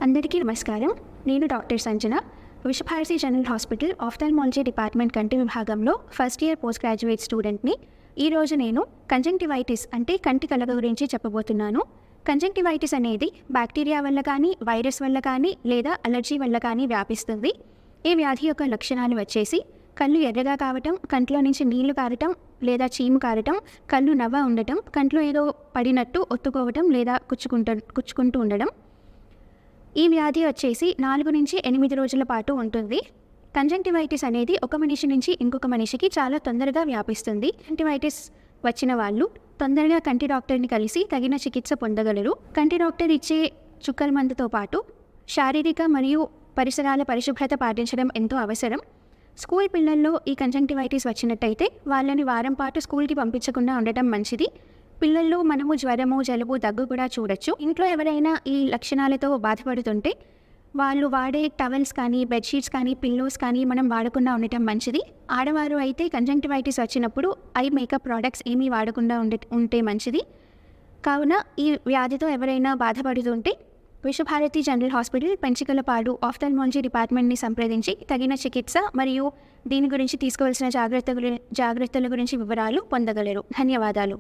అందరికీ నమస్కారం. నేను doctor Sanjana. Vishwabharati general hospital ophthalmology department కంటి విభాగంలో ఫస్ట్ ఇయర్ పోస్ట్ గ్రాడ్యుయేట్ స్టూడెంట్ని. ఈరోజు నేను కంజంక్టివైటిస్ అంటే కంటి కలగ గురించి చెప్పబోతున్నాను. కంజంక్టివైటిస్ అనేది బ్యాక్టీరియా వల్ల కానీ, వైరస్ వల్ల కానీ లేదా అలర్జీ వల్ల కానీ వ్యాపిస్తుంది. ఈ వ్యాధి యొక్క లక్షణాలు వచ్చేసి కళ్ళు ఎర్రగా కావటం, కంట్లో నుంచి నీళ్లు కారటం లేదా చీము కారటం, కళ్ళు నవ్వ ఉండటం, కంట్లో ఏదో పడినట్టు ఒత్తుకోవటం లేదా కుచ్చుకుంటూ ఉండడం. ఈ వ్యాధి వచ్చేసి 4 నుంచి 8 రోజుల పాటు ఉంటుంది. కంజంక్టివైటిస్ అనేది ఒక మనిషి నుంచి ఇంకొక మనిషికి చాలా తొందరగా వ్యాపిస్తుంది. కంజంక్టివైటిస్ వచ్చిన వాళ్ళు తొందరగా కంటి డాక్టర్ని కలిసి తగిన చికిత్స పొందగలరు. కంటి డాక్టర్ ఇచ్చే చుక్కల మందుతో పాటు శారీరక మరియు పరిసరాల పరిశుభ్రత పాటించడం ఎంతో అవసరం. స్కూల్ పిల్లల్లో ఈ కంజంక్టివైటిస్ వచ్చినట్టయితే వాళ్ళని వారం పాటు స్కూల్కి పంపించకుండా ఉండటం మంచిది. పిల్లల్లో మనము జ్వరము, జలుబు, దగ్గు కూడా చూడొచ్చు. ఇంట్లో ఎవరైనా ఈ లక్షణాలతో బాధపడుతుంటే వాళ్ళు వాడే టవల్స్ కానీ, బెడ్షీట్స్ కానీ, పిల్లోస్ కానీ మనం వాడకుండా ఉండటం మంచిది. ఆడవారు అయితే కంజంక్టివైటిస్ వచ్చినప్పుడు ఐ మేకప్ ప్రోడక్ట్స్ ఏమీ వాడకుండా ఉంటే మంచిది. కావున ఈ వ్యాధితో ఎవరైనా బాధపడుతుంటే Visvabharati general hospital Penchikalapadu ophthalmology డిపార్ట్మెంట్ని సంప్రదించి తగిన చికిత్స మరియు దీని గురించి తీసుకోవాల్సిన జాగ్రత్తల గురించి వివరాలు పొందగలరు. ధన్యవాదాలు.